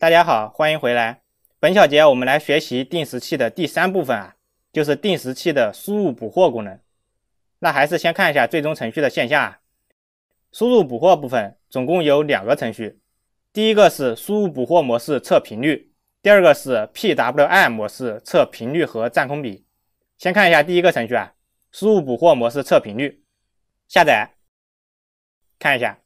大家好，欢迎回来。本小节我们来学习定时器的第3部分啊，就是定时器的输入捕获功能。那还是先看一下最终程序的现象啊。输入捕获部分总共有2个程序，第一个是输入捕获模式测频率，第二个是 PWI 模式测频率和占空比。先看一下第一个程序啊，输入捕获模式测频率，下载，看一下，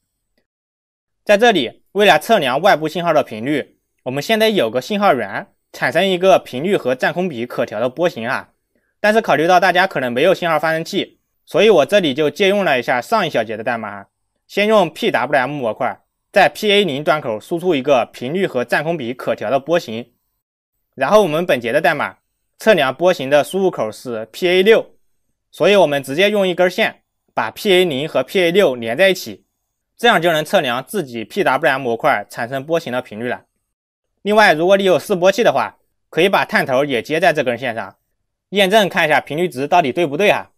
在这里为了测量外部信号的频率，我们现在有个信号源产生一个频率和占空比可调的波形啊，但是考虑到大家可能没有信号发生器，所以我这里就借用了一下上一小节的代码啊，先用 PWM 模块在 PA0 端口输出一个频率和占空比可调的波形，然后我们本节的代码测量波形的输入口是 PA6， 所以我们直接用一根线把 PA0 和 PA6 连在一起，这样就能测量自己 PWM 模块产生波形的频率了。另外，如果你有示波器的话，可以把探头也接在这根线上，验证看一下频率值到底对不对啊。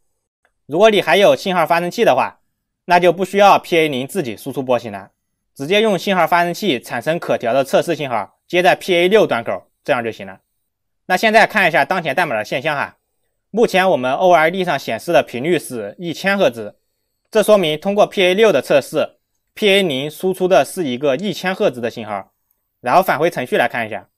如果你还有信号发生器的话，那就不需要 PA0 自己输出波形了，直接用信号发生器产生可调的测试信号接在 PA6 端口，这样就行了。那现在看一下当前代码的现象哈，目前我们 OLED 上显示的频率是1000赫兹，这说明通过 PA6 的测试， PA0 输出的是一个1000赫兹的信号。然后返回程序来看一下，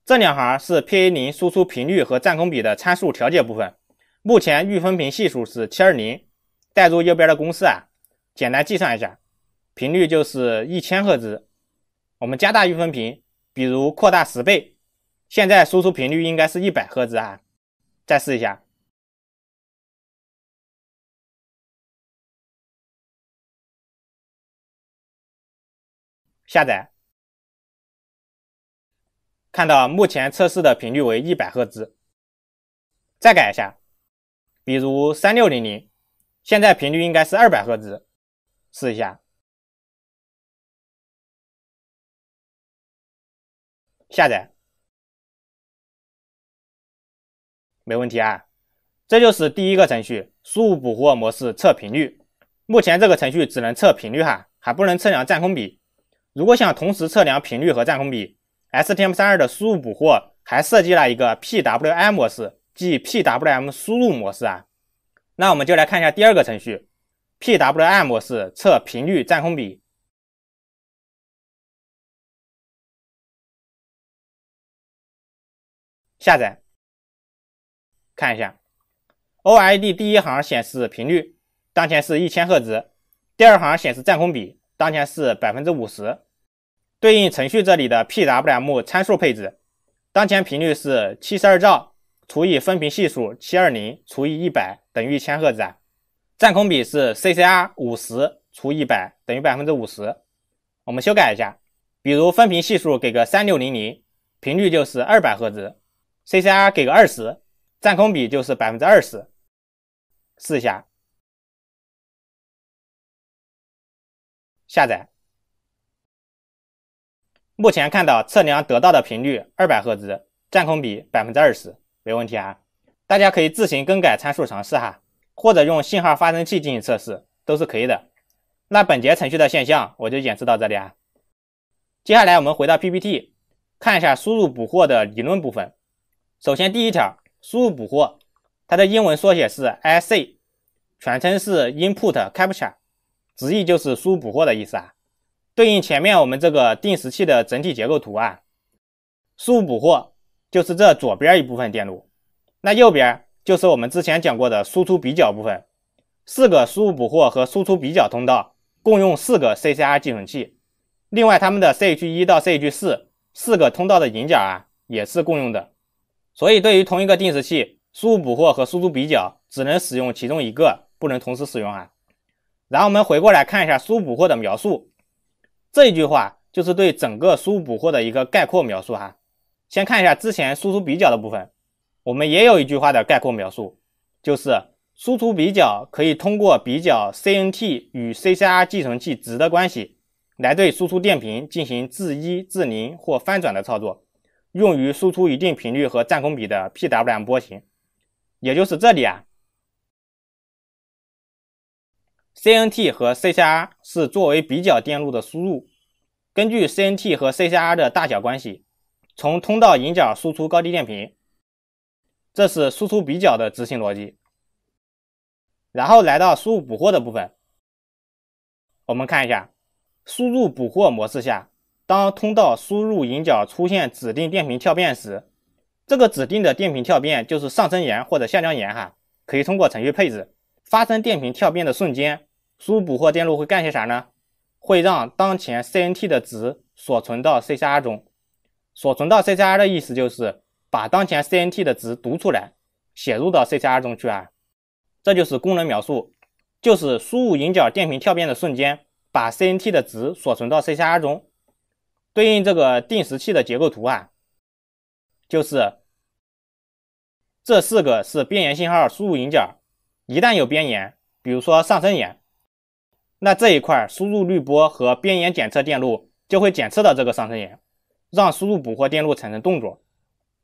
这2行是 PA0 输出频率和占空比的参数调节部分，目前预分频系数是720，代入右边的公式啊，简单计算一下，频率就是1000赫兹。我们加大预分频，比如扩大10倍，现在输出频率应该是100赫兹啊。再试一下，下载。看到目前测试的频率为100赫兹，再改一下，比如3600，现在频率应该是200赫兹，试一下，下载，没问题啊。这就是第一个程序，输入捕获模式测频率。目前这个程序只能测频率哈，还不能测量占空比。如果想同时测量频率和占空比， STM32 的输入捕获还设计了一个 PWI 模式，即 PWM 输入模式啊。那我们就来看一下第二个程序 PWI 模式测频率占空比，下载，看一下 OLED 第一行显示频率，当前是1000赫兹，第二行显示占空比，当前是 50%， 对应程序这里的 PWM 参数配置，当前频率是72兆除以分频系数720除以100等于1000赫兹啊，占空比是 CCR 50除100等于 50%。 我们修改一下，比如分频系数给个3600，频率就是200赫兹， CCR 给个20，占空比就是 20%。 试一下，下载。目前看到测量得到的频率200赫兹，占空比 20%， 没问题啊。大家可以自行更改参数尝试哈，或者用信号发生器进行测试，都是可以的。那本节程序的现象我就演示到这里啊。接下来我们回到 PPT， 看一下输入捕获的理论部分。首先第一条，输入捕获，它的英文缩写是 IC， 全称是 Input Capture， 直译就是输入捕获的意思啊。对应前面我们这个定时器的整体结构图啊，输入捕获就是这左边一部分电路，那右边就是我们之前讲过的输出比较部分，4个输入捕获和输出比较通道共用4个 CCR 寄存器，另外它们的 CH1 到 CH4 4个通道的引脚啊也是共用的，所以对于同一个定时器，输入捕获和输出比较只能使用其中一个，不能同时使用啊。然后我们回过来看一下输入捕获的描述，这一句话就是对整个输入捕获的一个概括描述哈。先看一下之前输出比较的部分，我们也有一句话的概括描述，就是输出比较可以通过比较 CNT 与 CCR 寄存器值的关系，来对输出电频进行自1、自0或翻转的操作，用于输出一定频率和占空比的 PWM 波形。也就是这里啊， CNT 和 CCR 是作为比较电路的输入，根据 CNT 和 CCR 的大小关系，从通道引脚输出高低电平，这是输出比较的执行逻辑。然后来到输入捕获的部分，我们看一下，输入捕获模式下，当通道输入引脚出现指定电平跳变时，这个指定的电平跳变就是上升沿或者下降沿可以通过程序配置。发生电平跳变的瞬间，输入捕获电路会干些啥呢？会让当前 CNT 的值锁存到 CCR 中。锁存到 CCR 的意思就是把当前 CNT 的值读出来，写入到 CCR 中去这就是功能描述，就是输入引脚电平跳变的瞬间，把 CNT 的值锁存到 CCR 中。对应这个定时器的结构图就是这4个是边沿信号输入引脚，一旦有边沿，比如说上升沿，那这一块输入滤波和边沿检测电路就会检测到这个上升沿，让输入捕获电路产生动作。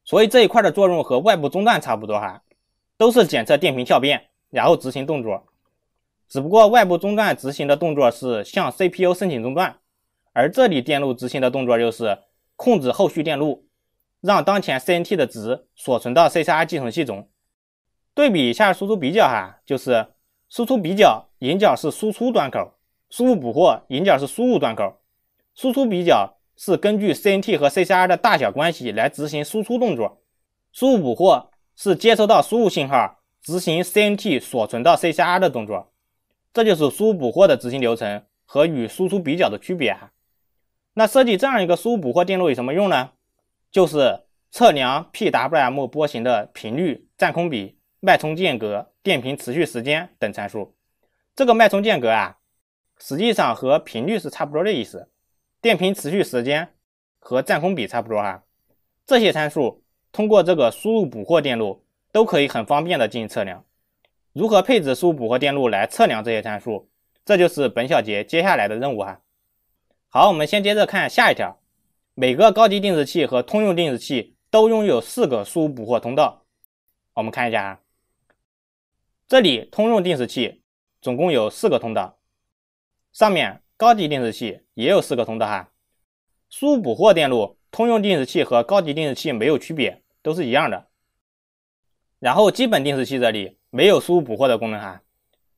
所以这一块的作用和外部中断差不多都是检测电平跳变，然后执行动作。只不过外部中断执行的动作是向 CPU 申请中断，而这里电路执行的动作就是控制后续电路，让当前 CNT 的值锁存到 CCR 寄存器中。对比一下输出比较就是输出比较引脚是输出端口，输入捕获引脚是输入端口。输出比较是根据 CNT 和 CCR 的大小关系来执行输出动作，输入捕获是接收到输入信号，执行 CNT 锁存到 CCR 的动作。这就是输入捕获的执行流程和与输出比较的区别那设计这样一个输入捕获电路有什么用呢？就是测量 PWM 波形的频率、占空比、脉冲间隔、电平持续时间等参数。这个脉冲间隔实际上和频率是差不多的意思，电平持续时间和占空比差不多这些参数通过这个输入捕获电路都可以很方便的进行测量。如何配置输入捕获电路来测量这些参数，这就是本小节接下来的任务好，我们先接着看下一条。每个高级定时器和通用定时器都拥有4个输入捕获通道。我们看一下这里通用定时器总共有4个通道，上面高级定时器也有4个通道输入捕获电路，通用定时器和高级定时器没有区别，都是一样的。然后基本定时器这里没有输入捕获的功能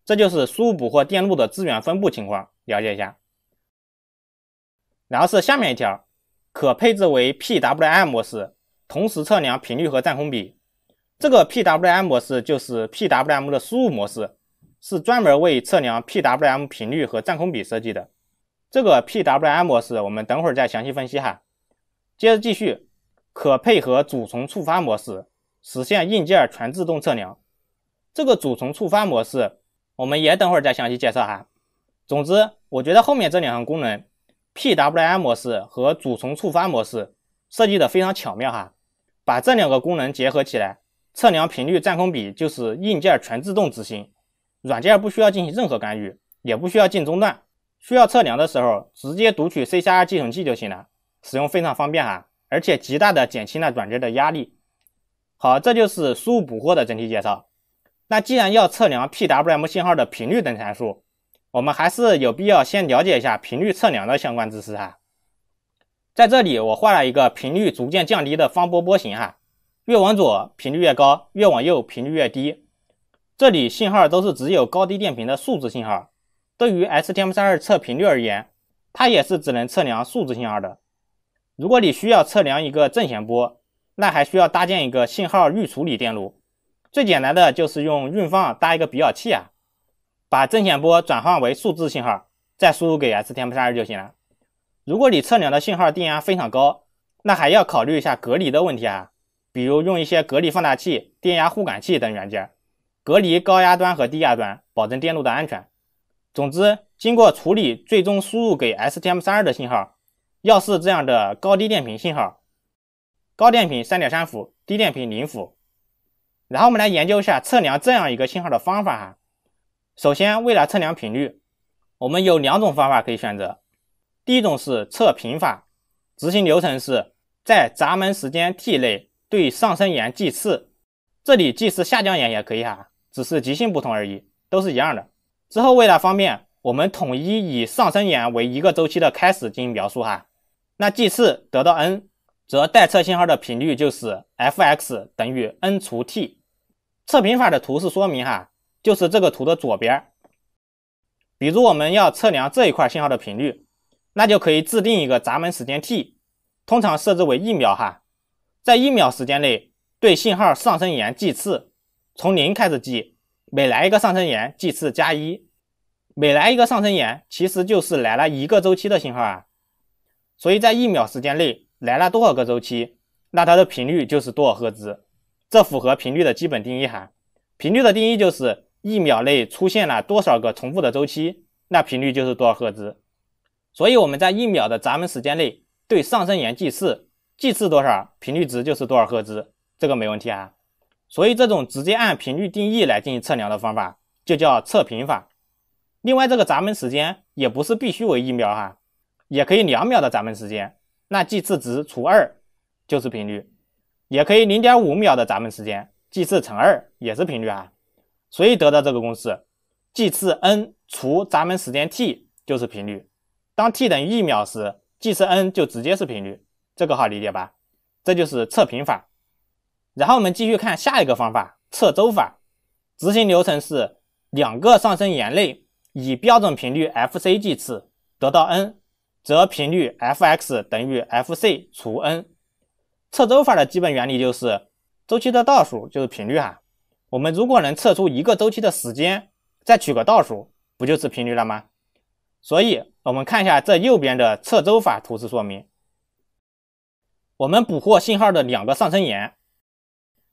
这就是输入捕获电路的资源分布情况，了解一下。然后是下面一条，可配置为 PWM 模式，同时测量频率和占空比。这个 PWM 模式就是 PWM 的输入模式，是专门为测量 PWM 频率和占空比设计的。这个 PWM 模式我们等会儿再详细分析接着继续，可配合主从触发模式，实现硬件全自动测量。这个主从触发模式我们也等会儿再详细介绍总之我觉得后面这2项功能 PWM 模式和主从触发模式设计的非常巧妙把这2个功能结合起来，测量频率占空比就是硬件全自动执行，软件不需要进行任何干预，也不需要进中断，需要测量的时候直接读取 CCR 寄存器就行了，使用非常方便而且极大的减轻了软件的压力。好，这就是输入捕获的整体介绍。那既然要测量 PWM 信号的频率等参数，我们还是有必要先了解一下频率测量的相关知识在这里我画了一个频率逐渐降低的方波波形越往左频率越高，越往右频率越低。这里信号都是只有高低电平的数值信号，对于 STM32 测频率而言，它也是只能测量数值信号的。如果你需要测量一个正弦波，那还需要搭建一个信号预处理电路。最简单的就是用运放搭一个比较器把正弦波转换为数字信号，再输入给 STM32 就行了。如果你测量的信号电压非常高，那还要考虑一下隔离的问题比如用一些隔离放大器、电压互感器等元件，隔离高压端和低压端，保证电路的安全。总之，经过处理最终输入给 STM32 的信号，要是这样的高低电平信号，高电平 3.3 伏，低电平0伏。然后我们来研究一下测量这样一个信号的方法首先，为了测量频率，我们有2种方法可以选择。第一种是测频法，执行流程是在闸门时间 t 内对上升沿计次，这里计是下降沿也可以只是极性不同而已，都是一样的。之后为了方便，我们统一以上升沿为一个周期的开始进行描述哈。那计次得到 n， 则待测信号的频率就是 fx 等于 n 除 t。测频法的图示说明哈，就是这个图的左边。比如我们要测量这一块信号的频率，那就可以制定一个闸门时间 t， 通常设置为1秒哈。在1秒时间内对信号上升沿计次，从0开始计，每来一个上升沿计次加1，每来一个上升沿其实就是来了一个周期的信号啊。所以在1秒时间内来了多少个周期，那它的频率就是多少赫兹。这符合频率的基本定义哈。频率的定义就是1秒内出现了多少个重复的周期，那频率就是多少赫兹。所以我们在1秒的闸门时间内对上升沿计次，计次多少，频率值就是多少赫兹，这个没问题啊。所以这种直接按频率定义来进行测量的方法就叫测频法。另外这个闸门时间也不是必须为1秒哈，也可以2秒的闸门时间，那计次值除2就是频率，也可以 0.5 秒的闸门时间，计次乘2也是频率啊。所以得到这个公式，计次 n 除闸门时间 t 就是频率。当 t 等于1秒时，计次 n 就直接是频率，这个好理解吧？这就是测频法。然后我们继续看下一个方法，测周法。执行流程是2个上升沿内以标准频率 fc 计次，得到 n， 则频率 fx 等于 fc 除 n。测周法的基本原理就是周期的倒数就是频率哈。我们如果能测出一个周期的时间，再取个倒数，不就是频率了吗？所以我们看一下这右边的测周法图示说明。我们捕获信号的2个上升沿，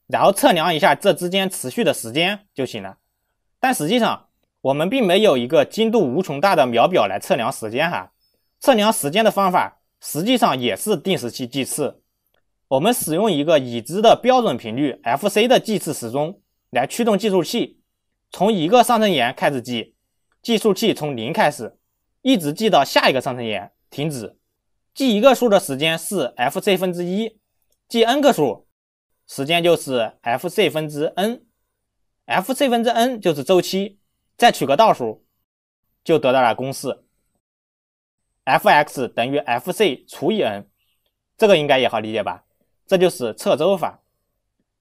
然后测量一下这之间持续的时间就行了。但实际上我们并没有一个精度无穷大的秒表来测量时间哈。测量时间的方法实际上也是定时器计次。我们使用一个已知的标准频率 fc 的计次时钟来驱动计数器，从一个上升沿开始计，计数器从0开始，一直计到下一个上升沿停止。计一个数的时间是 fc 分之1，计 n 个数时间就是 fc 分之 n，fc 分之 n 就是周期，再取个倒数就得到了公式 fx 等于 fc 除以 n， 这个应该也好理解吧？这就是测周法。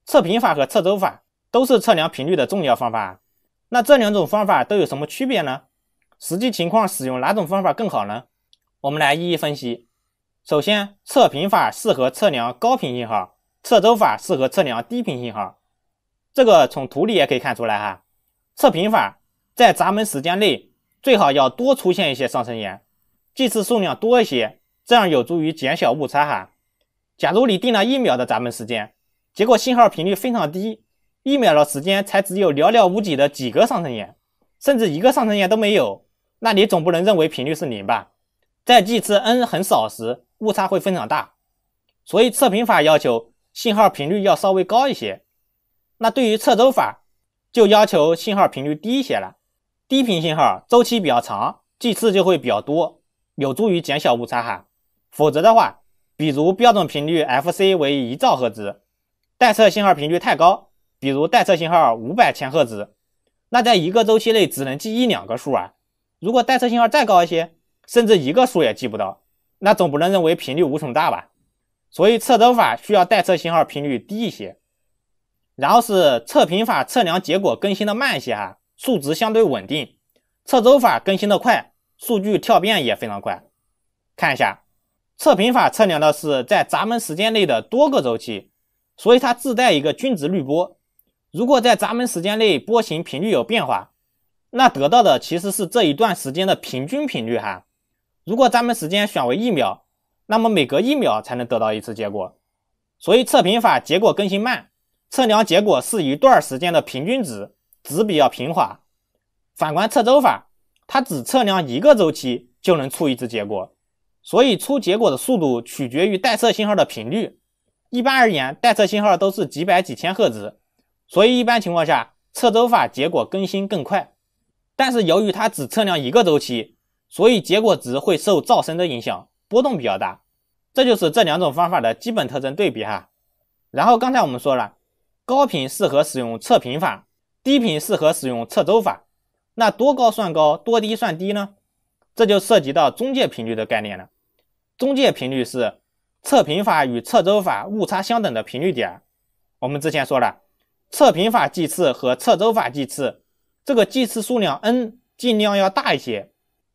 测频法和测周法都是测量频率的重要方法。那这2种方法都有什么区别呢？实际情况使用哪种方法更好呢？我们来一一分析。首先，测频法适合测量高频信号，测周法适合测量低频信号。这个从图里也可以看出来哈。测频法在闸门时间内最好要多出现一些上升沿，计次数量多一些，这样有助于减小误差哈。假如你定了1秒的闸门时间，结果信号频率非常低，1秒的时间才只有寥寥无几的几个上升沿，甚至一个上升沿都没有，那你总不能认为频率是0吧？在计次 n 很少时，误差会非常大。所以测频法要求信号频率要稍微高一些。那对于测周法就要求信号频率低一些了。低频信号周期比较长，计次就会比较多，有助于减小误差哈。否则的话，比如标准频率 fc 为1兆赫兹，待测信号频率太高，比如待测信号500千赫兹，那在一个周期内只能记1-2个数啊。如果待测信号再高一些，甚至一个数也记不到，那总不能认为频率无穷大吧？所以测周法需要待测信号频率低一些。然后是测频法测量结果更新的慢一些哈，数值相对稳定。测周法更新的快，数据跳变也非常快。看一下，测频法测量的是在闸门时间内的多个周期，所以它自带一个均值滤波。如果在闸门时间内波形频率有变化，那得到的其实是这一段时间的平均频率哈。如果闸门时间选为1秒，那么每隔1秒才能得到一次结果。所以测频法结果更新慢，测量结果是一段时间的平均值，值比较平滑。反观测周法，它只测量一个周期就能出一次结果，所以出结果的速度取决于待测信号的频率。一般而言，待测信号都是几百几千赫兹，所以一般情况下测周法结果更新更快。但是由于它只测量一个周期，所以结果值会受噪声的影响，波动比较大。这就是这2种方法的基本特征对比哈。然后刚才我们说了，高频适合使用测频法，低频适合使用测周法。那多高算高，多低算低呢？这就涉及到中介频率的概念了。中介频率是测频法与测周法误差相等的频率点。我们之前说了，测频法计次和测周法计次，这个计次数量 n 尽量要大一些，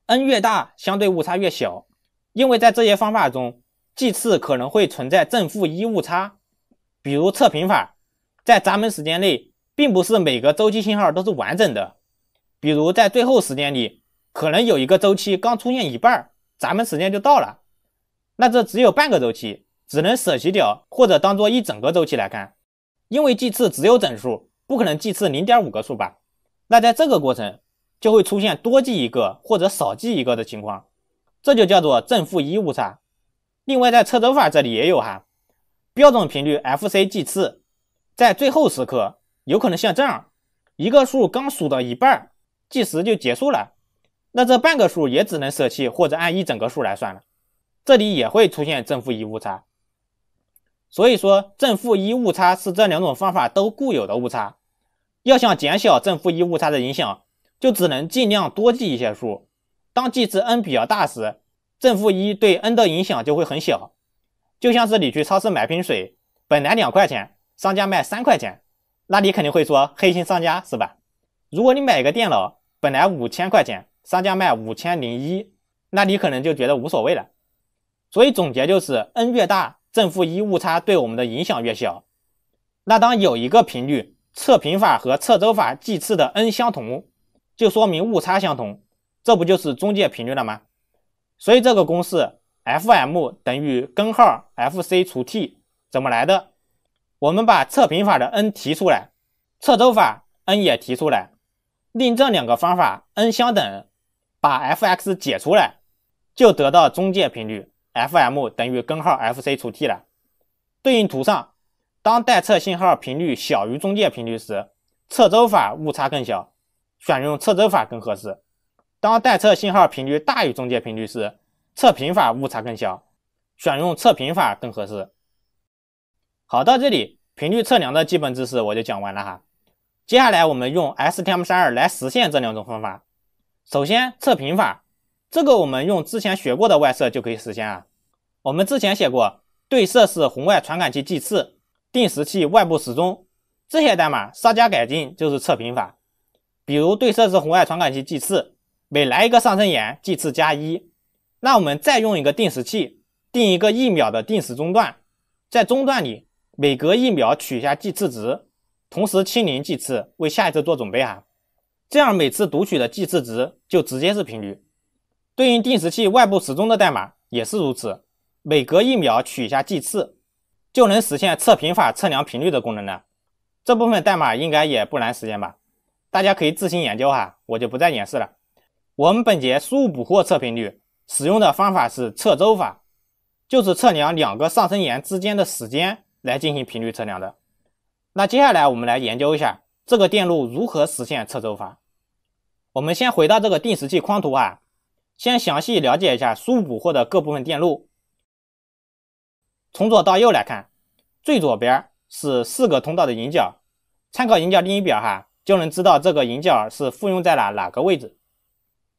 n 越大相对误差越小。因为在这些方法中，计次可能会存在正负一误差。比如测频法，在闸门时间内并不是每个周期信号都是完整的，比如在最后时间里可能有一个周期刚出现一半，闸门时间就到了，那这只有半个周期，只能舍弃掉或者当做一整个周期来看。因为计次只有整数，不可能计次 0.5 个数吧，那在这个过程就会出现多记一个或者少记一个的情况，这就叫做正负一误差。另外在测周法这里也有哈，标准频率 FC 计次在最后时刻有可能像这样，一个数刚数到一半，计时就结束了，那这半个数也只能舍弃或者按一整个数来算了，这里也会出现正负一误差。所以说正负一误差是这两种方法都固有的误差，要想减小正负一误差的影响，就只能尽量多记一些数，当计次 n 比较大时，正负一对 n 的影响就会很小。就像是你去超市买瓶水，本来2块钱，商家卖3块钱，那你肯定会说黑心商家是吧？如果你买一个电脑，本来5000块钱，商家卖5001，那你可能就觉得无所谓了。所以总结就是 n 越大，正负一误差对我们的影响越小。那当有一个频率测频法和测周法计次的 n 相同，就说明误差相同，这不就是中介频率了吗？所以这个公式 Fm 等于根号 Fc 除 t 怎么来的？我们把测频法的 n 提出来，测周法 n 也提出来，令这两个方法 n 相等，把 fx 解出来，就得到中介频率 Fm 等于根号 Fc 除 t 了。对应图上，当待测信号频率小于中介频率时，测周法误差更小，选用测周法更合适。当待测信号频率大于中介频率时，测频法误差更小，选用测频法更合适。好，到这里频率测量的基本知识我就讲完了哈。接下来我们用 STM32 来实现这两种方法。首先测频法，这个我们用之前学过的外设就可以实现啊。我们之前写过对设式红外传感器计次、定时器外部时钟，这些代码稍加改进就是测频法。比如对设式红外传感器计次，每来一个上升延计次加1，那我们再用一个定时器定一个1秒的定时中断，在中断里每隔1秒取下计次值，同时清零计次，为下一次做准备啊。这样每次读取的计次值就直接是频率。对应定时器外部时钟的代码也是如此，每隔1秒取下计次，就能实现测频法测量频率的功能了。这部分代码应该也不难实现吧，大家可以自行研究哈，我就不再演示了。我们本节输入捕获测频率使用的方法是测周法，就是测量2个上升延之间的时间来进行频率测量的。那接下来我们来研究一下这个电路如何实现测周法。我们先回到这个定时器框图啊，先详细了解一下输入捕获的各部分电路。从左到右来看，最左边是4个通道的引角，参考引角定义表哈，就能知道这个引角是复用在哪个位置。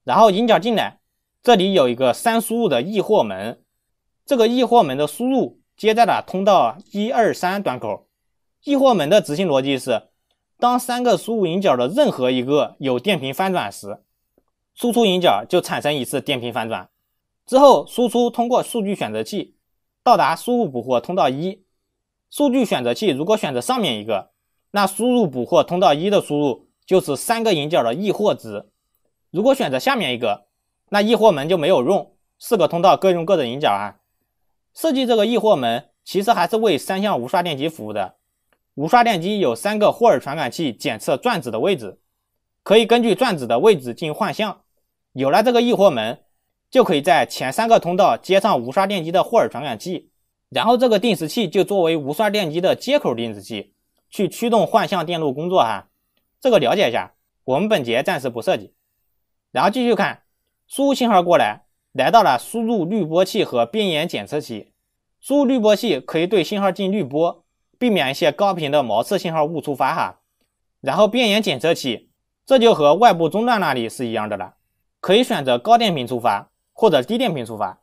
然后引角进来，这里有一个3输入的易获门，这个易获门的输入接在了通道1、2、3端口。易获门的执行逻辑是，当3个输入引角的任何一个有电频翻转时，输出引角就产生一次电频翻转，之后输出通过数据选择器到达输入捕获通道1。数据选择器如果选择上面一个，那输入捕获通道1的输入就是3个引角的易获值。如果选择下面一个，那易获门就没有用，4个通道各用各的引角啊。设计这个易获门其实还是为3相无刷电机服务的。无刷电机有3个霍尔传感器检测转子的位置，可以根据转子的位置进行换向。有了这个易获门，就可以在前3个通道接上无刷电机的霍尔传感器，然后这个定时器就作为无刷电机的接口定时器，去驱动换向电路工作哈。这个了解一下，我们本节暂时不涉及。然后继续看，输入信号过来，来到了输入滤波器和边沿检测器。输入滤波器可以对信号进滤波，避免一些高频的毛刺信号误触发哈。然后边沿检测器这就和外部终端那里是一样的了，可以选择高电平触发或者低电平触发。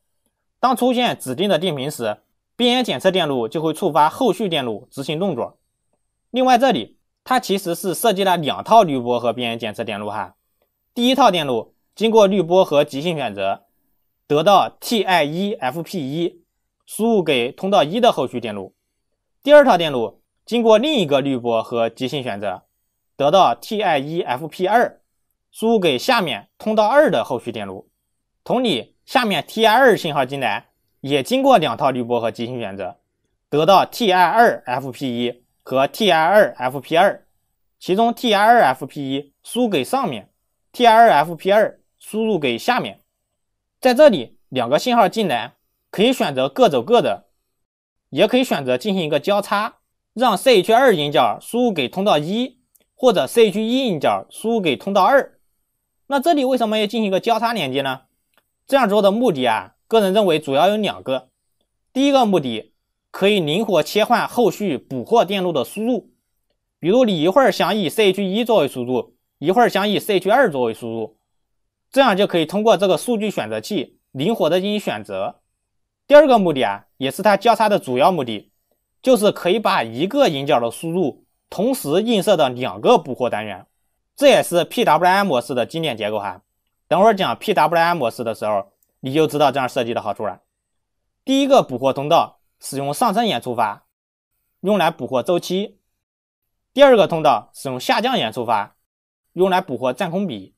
当出现指定的电平时，边缘检测电路就会触发后续电路执行动作。另外这里它其实是设计了2套滤波和边缘检测电路哈。第一套电路经过滤波和即兴选择，得到 TI1FP1 输入给通道1的后续电路。第二套电路经过另一个滤波和即兴选择，得到 TI1FP2 输入给下面通道2的后续电路。同理，下面 TI2 信号进来也经过2套滤波和即兴选择，得到 TI2FP1 和 TI2FP2， 其中 TI2FP1 输入给上面， TI2FP2 输入给下面。在这里2个信号进来，可以选择各走各的，也可以选择进行一个交叉，让 CH2 音角输入给通道1，或者 CH1 音角输入给通道2。那这里为什么要进行一个交叉连接呢？这样做的目的个人认为主要有2个。第一个目的，可以灵活切换后续捕获电路的输入，比如你一会儿想以 CH1 作为输入，一会儿想以 CH2 作为输入，这样就可以通过这个数据选择器灵活的进行选择。第二个目的也是它交叉的主要目的，就是可以把一个引角的输入同时映射到2个捕获单元，这也是 PWM 模式的经典结构哈。等会儿讲 PWM 模式的时候，你就知道这样设计的好处了。第一个捕获通道使用上升延触发，用来捕获周期；第二个通道使用下降延触发，用来捕获占空比。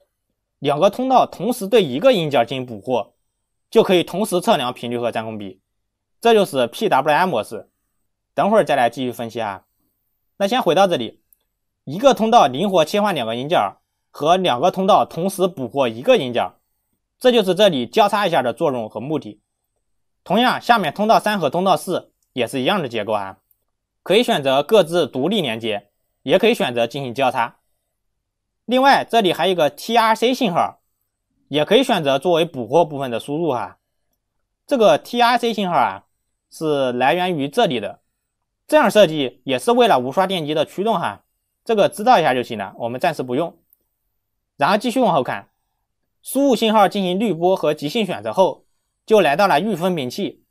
2个通道同时对一个引角进行捕获，就可以同时测量频率和占空比，这就是 PWM 模式。等会儿再来继续分析哈。那先回到这里，一个通道灵活切换2个引角，和2个通道同时捕获一个引角，这就是这里交叉一下的作用和目的。同样，下面通道3和通道4也是一样的结构可以选择各自独立连接，也可以选择进行交叉。另外，这里还有一个 TRC 信号，也可以选择作为捕获部分的输入这个 TRC 信号是来源于这里的，这样设计也是为了无刷电机的驱动这个知道一下就行了，我们暂时不用。然后继续往后看，输入信号进行滤波和即兴选择后，就来到了预分频器。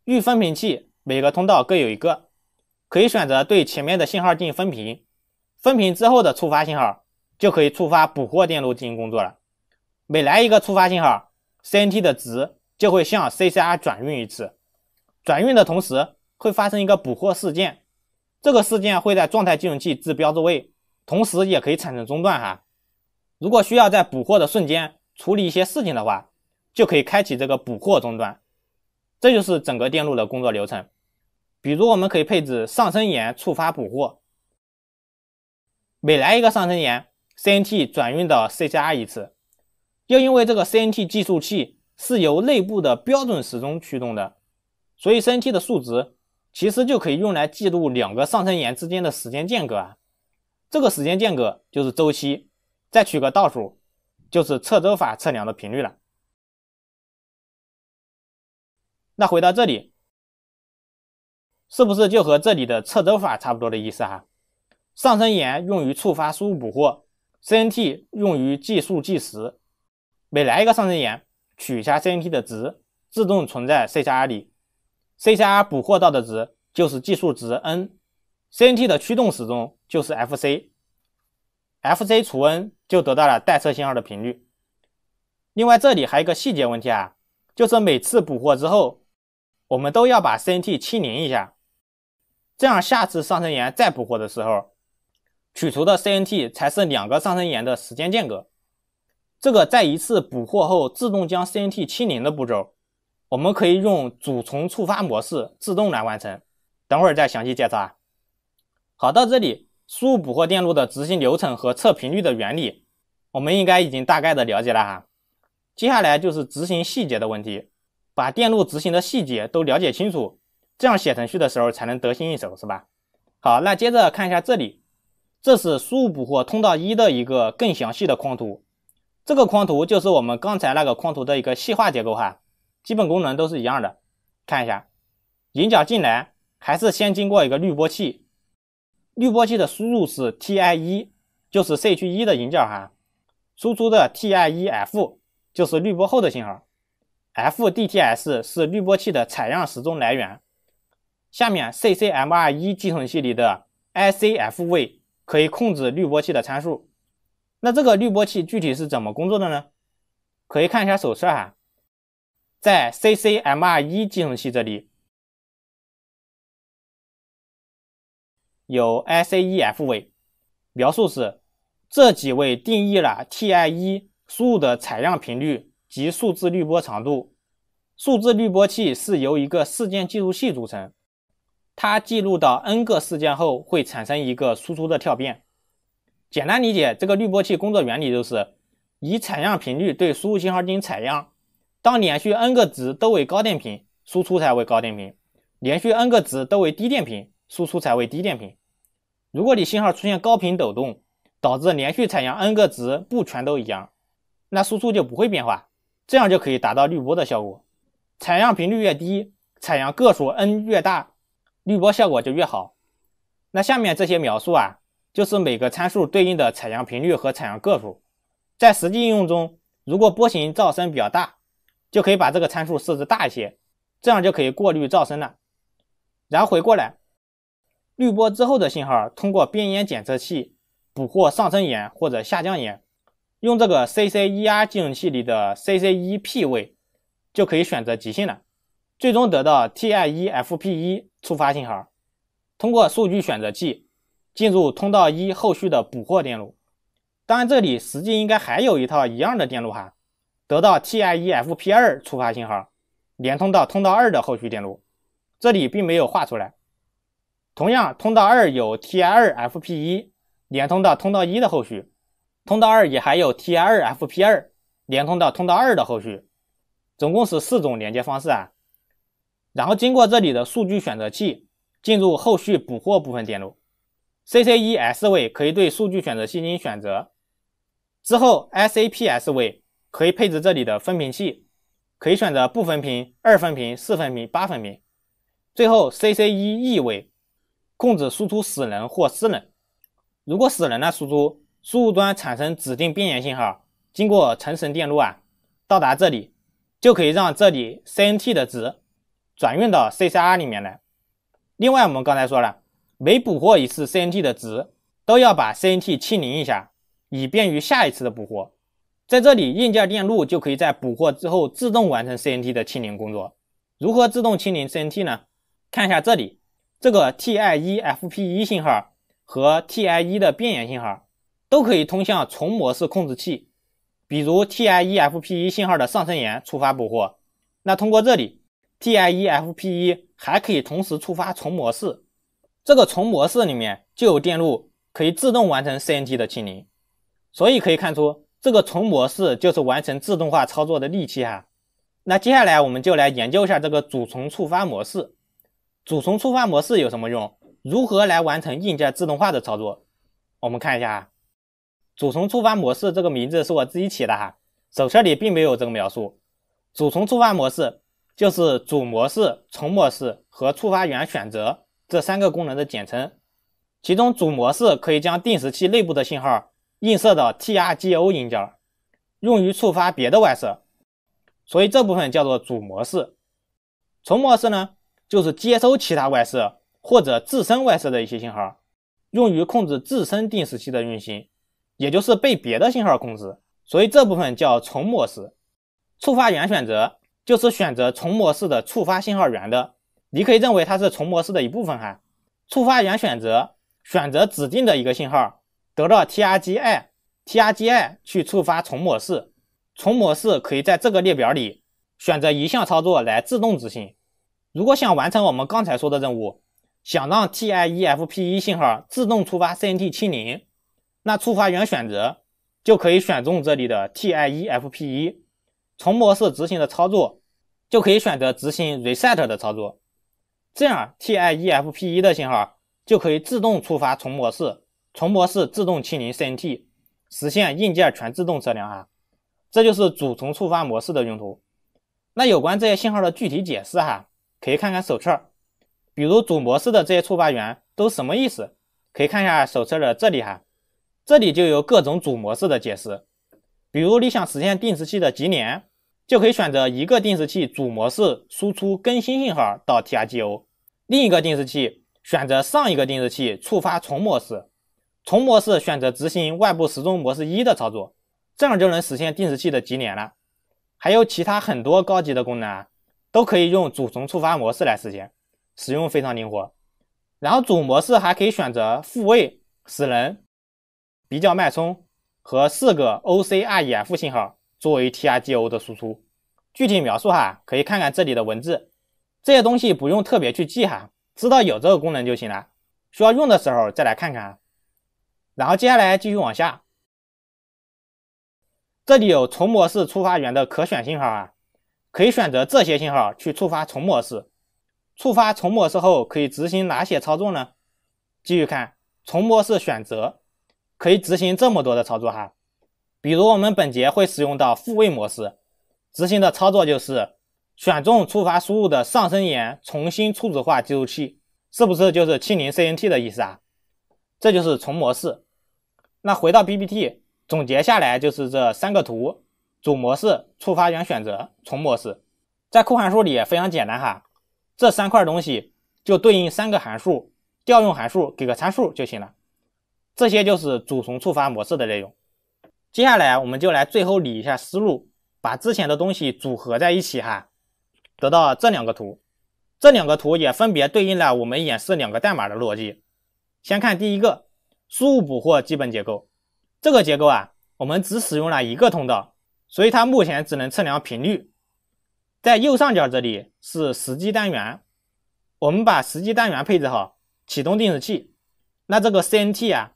预分频器每个通道各有一个，可以选择对前面的信号进行分频，分频之后的触发信号就可以触发捕获电路进行工作了。每来一个触发信号， CNT 的值就会向 CCR 转运一次，转运的同时会发生一个捕获事件，这个事件会在状态计算器置标志位，同时也可以产生中断如果需要在捕获的瞬间处理一些事情的话，就可以开启这个捕获中断。这就是整个电路的工作流程。比如我们可以配置上升延触发捕获，每来一个上升延， CNT 转运到 CCR 一次。又因为这个 CNT 计数器是由内部的标准时钟驱动的，所以 CNT 的数值其实就可以用来记录2个上升延之间的时间间隔这个时间间隔就是周期，再取个倒数，就是侧周法测量的频率了。那回到这里，是不是就和这里的侧周法差不多的意思上升延用于触发输入捕获， CNT 用于计数计时。每来一个上升延，取一下 CNT 的值，自动存在 CCR 里， CCR 捕获到的值就是计数值 n， CNT 的驱动时钟就是 FC， FC 除 n 就得到了待测信号的频率。另外这里还有一个细节问题就是每次捕获之后，我们都要把 CNT 清零一下，这样下次上升延再捕获的时候，取出的 CNT 才是2个上升延的时间间隔。这个在一次捕获后自动将 CNT 清零的步骤，我们可以用主从触发模式自动来完成，等会儿再详细介绍好，到这里输入捕获电路的执行流程和测频率的原理，我们应该已经大概的了解了接下来就是执行细节的问题，把电路执行的细节都了解清楚，这样写程序的时候才能得心应手，是吧？好，那接着看一下这里，这是输入捕获通道1的一个更详细的框图。这个框图就是我们刚才那个框图的一个细化结构基本功能都是一样的。看一下，引角进来还是先经过一个滤波器，滤波器的输入是 TI1，就是 C 区1的引角哈，输出的 TI-1F 就是滤波后的信号 ，FDTS 是滤波器的采样时钟来源。下面 CCMR1 寄存器里的 ICF 位可以控制滤波器的参数。那这个滤波器具体是怎么工作的呢？可以看一下手册哈，在 CCMR1 寄存器这里有 ICEF 位，描述是这几位定义了 TI-1 输入的采样频率及数字滤波长度。数字滤波器是由一个事件记录器组成，它记录到 n 个事件后会产生一个输出的跳变。简单理解，这个滤波器工作原理就是以采样频率对输入信号进行采样，当连续 n 个值都为高电频，输出才为高电频，连续 n 个值都为低电频，输出才为低电频。如果你信号出现高频抖动，导致连续采样 n 个值不全都一样，那输出就不会变化，这样就可以达到滤波的效果。采样频率越低，采样个数 n 越大，滤波效果就越好。那下面这些描述啊，就是每个参数对应的采样频率和采样个数。在实际应用中，如果波形噪声比较大，就可以把这个参数设置大一些，这样就可以过滤噪声了。然后回过来，滤波之后的信号通过边沿检测器捕获上升沿或者下降沿，用这个 CCER 寄存器里的 CC1P 位就可以选择极性了，最终得到 TI-1FP1 触发信号，通过数据选择器进入通道1后续的捕获电路。当然这里实际应该还有一套一样的电路哈，得到 TI-1FP2 触发信号，连通到通道2的后续电路，这里并没有画出来。同样通道2有 TI-2FP1 连通到通道1的后续，通道2也还有 TI-2FP2 连通到通道2的后续，总共是4种连接方式啊。然后经过这里的数据选择器进入后续捕获部分电路， CC1S 位可以对数据选择器进行选择，之后 SAPS 位可以配置这里的分频器，可以选择不分频、2分频、4分频、8分频，最后 CC1E 位控制输出死能或失能。如果死能的输入端产生指定边沿信号，经过成绳电路啊到达这里，就可以让这里 CNT 的值转运到 CCR 里面来。另外我们刚才说了，每捕获一次 CNT 的值都要把 CNT 清零一下，以便于下一次的捕获。在这里硬件电路就可以在捕获之后自动完成 CNT 的清零工作。如何自动清零 CNT 呢？看一下这里，这个 TI-1FP1 信号和 TI-1 的边沿信号都可以通向重模式控制器，比如 TI-1FP1 信号的上升沿触发捕获，那通过这里 TI-1FP1 还可以同时触发重模式，这个重模式里面就有电路可以自动完成 CNT 的清零，所以可以看出这个重模式就是完成自动化操作的利器哈。那接下来我们就来研究一下这个主从触发模式。主从触发模式有什么用？如何来完成硬件自动化的操作？我们看一下哈。主从触发模式这个名字是我自己起的哈，手册里并没有这个描述。主从触发模式就是主模式、从模式和触发源选择这3个功能的简称。其中主模式可以将定时器内部的信号映射到 TRGO 引角，用于触发别的外设，所以这部分叫做主模式。从模式呢，就是接收其他外设或者自身外设的一些信号，用于控制自身定时器的运行，也就是被别的信号控制，所以这部分叫从模式。触发源选择就是选择从模式的触发信号源的，你可以认为它是从模式的一部分哈。触发源选择指定的一个信号，得到 TRGI 去触发从模式，从模式可以在这个列表里选择一项操作来自动执行。如果想完成我们刚才说的任务，想让 TI-1FP1 信号自动触发 CNT 清零，那触发源选择就可以选中这里的 TI-1FP1， 从模式执行的操作就可以选择执行 reset 的操作，这样 TI-1FP1 的信号就可以自动触发从模式，从模式自动清零 CNT， 实现硬件全自动测量哈。这就是主从触发模式的用途。那有关这些信号的具体解释哈，可以看看手册，比如主模式的这些触发源都什么意思，可以看一下手册的这里哈。这里就有各种主模式的解释，比如你想实现定时器的级联，就可以选择一个定时器主模式输出更新信号到 TRGO， 另一个定时器选择上一个定时器触发重模式，重模式选择执行外部时钟模式1的操作，这样就能实现定时器的级联了。还有其他很多高级的功能啊，都可以用主从触发模式来实现，使用非常灵活。然后主模式还可以选择复位、死人、比较脉冲和4个 OCREF 信号作为 TRGO 的输出。具体描述可以看看这里的文字，这些东西不用特别去记知道有这个功能就行了，需要用的时候再来看看。然后接下来继续往下，这里有重模式触发源的可选信号可以选择这些信号去触发重模式。触发重模式后可以执行哪些操作呢？继续看重模式选择，可以执行这么多的操作比如我们本节会使用到复位模式，执行的操作就是选中触发输入的上升沿重新初始化计数器，是不是就是70 CNT 的意思这就是重模式。那回到 PPT 总结下来就是这3个图：主模式、触发源选择、重模式。在酷函数里也非常简单这3块东西就对应3个函数，调用函数给个参数就行了。这些就是主从触发模式的内容。接下来我们就来最后理一下思路，把之前的东西组合在一起得到这2个图。这2个图也分别对应了我们演示2个代码的逻辑。先看第一个，输入捕获基本结构。这个结构我们只使用了1个通道，所以它目前只能测量频率。在右上角这里是时机单元，我们把时机单元配置好，启动定时器，那这个 CNT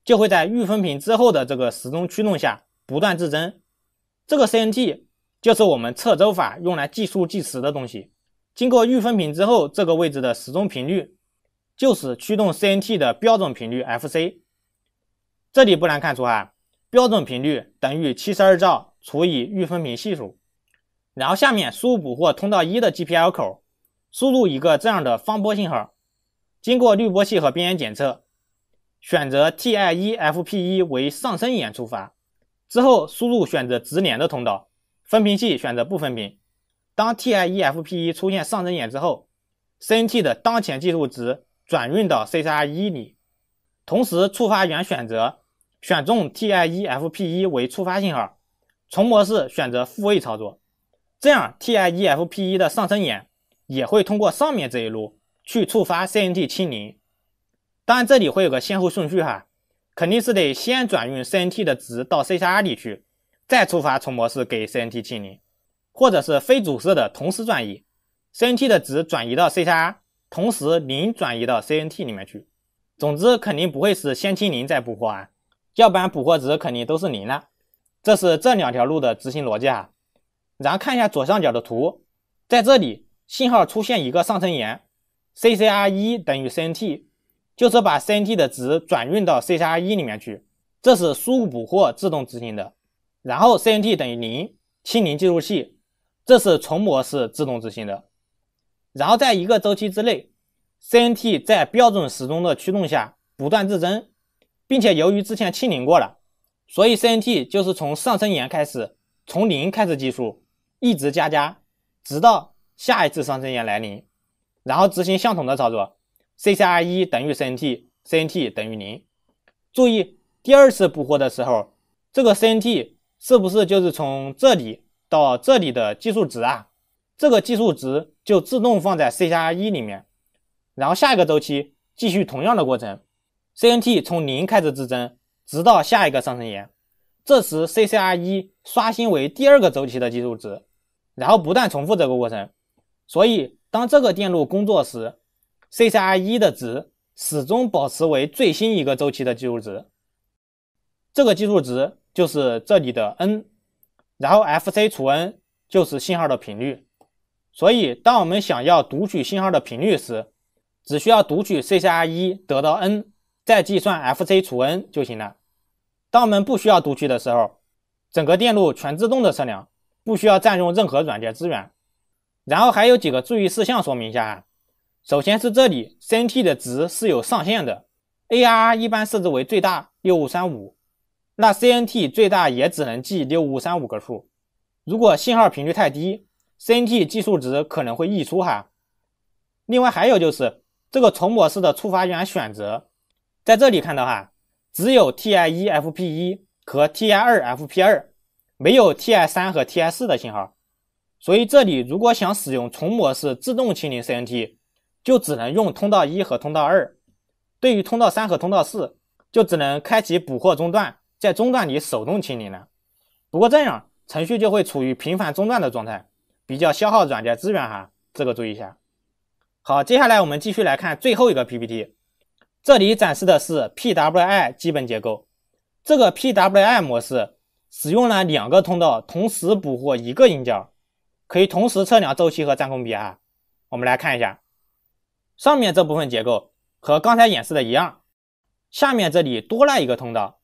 就会在预分频之后的这个时钟驱动下不断自增。这个 CNT 就是我们测周法用来计数计时的东西。经过预分频之后，这个位置的时钟频率就是驱动 CNT 的标准频率 FC。这里不难看出标准频率等于72兆除以预分频系数。然后下面输入捕获通道1的 GPL 口，输入一个这样的方波信号，经过滤波器和边缘检测，选择 TI1FP1 为上升沿触发，之后输入选择直连的通道，分频器选择不分频。当 TI1FP1 出现上升沿之后， CNT 的当前计数值转运到 CCR1 里，同时触发源选中 TI1FP1 为触发信号，重模式选择复位操作。这样 TI1FP1 的上升沿也会通过上面这一路去触发 CNT70。 当然这里会有个先后顺序肯定是得先转运 CNT 的值到 CCR 里去，再触发重模式给 CNT70， 或者是非主式的同时转移， CNT 的值转移到 CCR， 同时0转移到 CNT 里面去。总之肯定不会是先清0再捕获要不然捕获值肯定都是0了。这是这2条路的执行逻辑然后看一下左上角的图，在这里信号出现一个上升沿 CCR1 等于 CNT， 就是把 CNT 的值转运到 CCR1 里面去，这是输入捕获自动执行的。然后 CNT 等于0，清零计数器，这是重模式自动执行的。然后在一个周期之内， CNT 在标准时钟的驱动下不断自增，并且由于之前清零过了，所以 CNT 就是从上升沿开始，从0开始计数，一直加，直到下一次上升沿来临，然后执行相同的操作， CCR1 等于 CNT 等于0。注意第2次捕获的时候，这个 CNT 是不是就是从这里到这里的计数值这个计数值就自动放在 CCR1 里面，然后下一个周期继续同样的过程， CNT 从0开始自增，直到下一个上升沿，这时 CCR1 刷新为第2个周期的计数值，然后不断重复这个过程。所以当这个电路工作时， CCR1 的值始终保持为最新一个周期的计数值，这个计数值就是这里的 n， 然后 FC 除 n 就是信号的频率。所以当我们想要读取信号的频率时，只需要读取 CCR1 得到 n， 再计算 FC 除 n 就行了。当我们不需要读取的时候，整个电路全自动的测量，不需要占用任何软件资源。然后还有几个注意事项说明一下首先是这里 CNT 的值是有上限的， ARR 一般设置为最大6535，那 CNT 最大也只能记6535个数。如果信号频率太低， CNT 计数值可能会溢出哈。另外还有就是这个重模式的触发源选择，在这里看到哈，只有 TI1FP1 和 TI2FP2， 没有 TI3 和 TI4 的信号。所以这里如果想使用重模式自动清零 CNT， 就只能用通道1和通道2。对于通道3和通道4，就只能开启捕获中断，在中断里手动清零了。不过这样程序就会处于频繁中断的状态，比较消耗软件资源哈，这个注意一下。好，接下来我们继续来看最后一个 PPT， 这里展示的是 PWI 基本结构。这个 PWI 模式使用了2个通道同时捕获1个音角，可以同时测量周期和占空比哈。我们来看一下，上面这部分结构和刚才演示的一样，下面这里多了一个通道。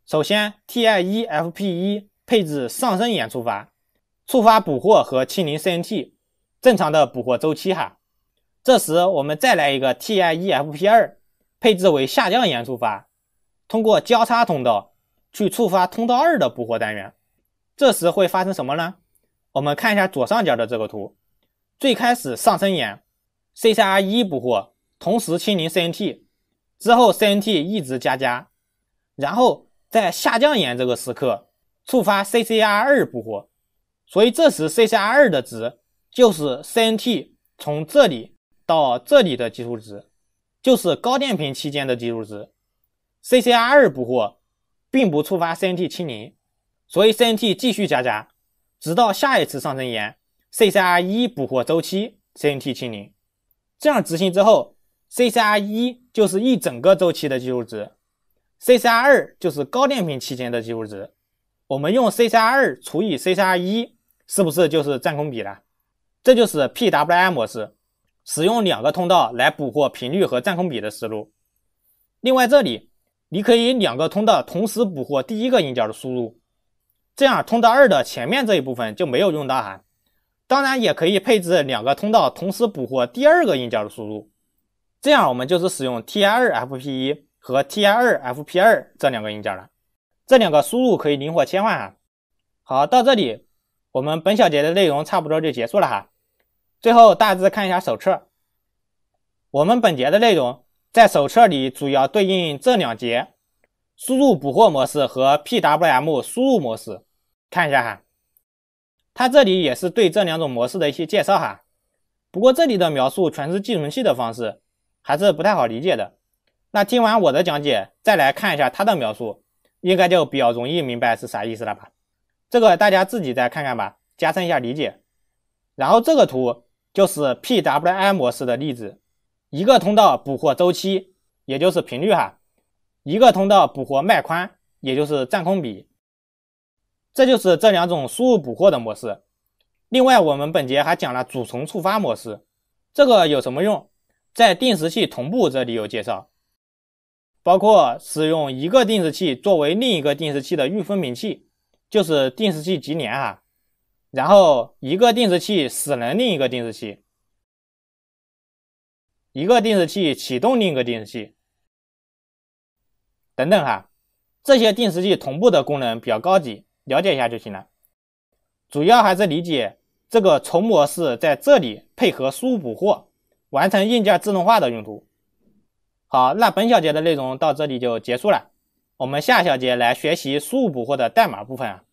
首先 TI1FP1 配置上升延触发，触发捕获和清零 CNT， 正常的捕获周期哈。这时我们再来一个 TI1FP2， 配置为下降延触发，通过交叉通道去触发通道2的捕获单元。这时会发生什么呢？我们看一下左上角的这个图，最开始上升延 CCR1 捕获，同时清零 CNT， 之后 CNT 一直加，然后在下降延这个时刻触发 CCR2 捕获，所以这时 CCR2 的值就是 CNT 从这里到这里的计数值，就是高电频期间的计数值。CCR2 捕获并不触发 CNT 清零，所以 CNT 继续加，直到下一次上升延 CCR1 捕获周期 CNT 清零。这样执行之后， CCR1 就是一整个周期的计数值， CCR2 就是高电频期间的计数值。我们用 CCR2 除以 CCR1， 是不是就是占空比了？这就是 PWI 模式，使用2个通道来捕获频率和占空比的思路。另外这里你可以2个通道同时捕获第一个音角的输入，这样通道2的前面这一部分就没有用到哈。当然也可以配置2个通道同时捕获第2个音角的输入，这样我们就是使用 TI2FP1 和 TI2FP2 这2个音角了。这2个输入可以灵活切换哈。好，到这里我们本小节的内容差不多就结束了哈。最后大致看一下手册，我们本节的内容在手册里主要对应这2节，输入捕获模式和 PWM 输入模式，看一下哈。它这里也是对这2种模式的一些介绍哈。不过这里的描述全是寄存器的方式，还是不太好理解的。那听完我的讲解，再来看一下它的描述，应该就比较容易明白是啥意思了吧。这个大家自己再看看吧，加深一下理解。然后这个图就是 PWI 模式的例子，一个通道捕获周期，也就是频率哈，一个通道捕获脉宽，也就是占空比。这就是这2种输入捕获的模式。另外我们本节还讲了主从触发模式，这个有什么用？在定时器同步这里有介绍，包括使用一个定时器作为另一个定时器的预分频器，就是定时器级联哈，然后一个定时器使能另一个定时器，一个定时器启动另一个定时器等等哈。这些定时器同步的功能比较高级，了解一下就行了。主要还是理解这个重模式在这里配合输入捕获，完成硬件自动化的用途。好，那本小节的内容到这里就结束了，我们下小节来学习输入捕获的代码部分啊。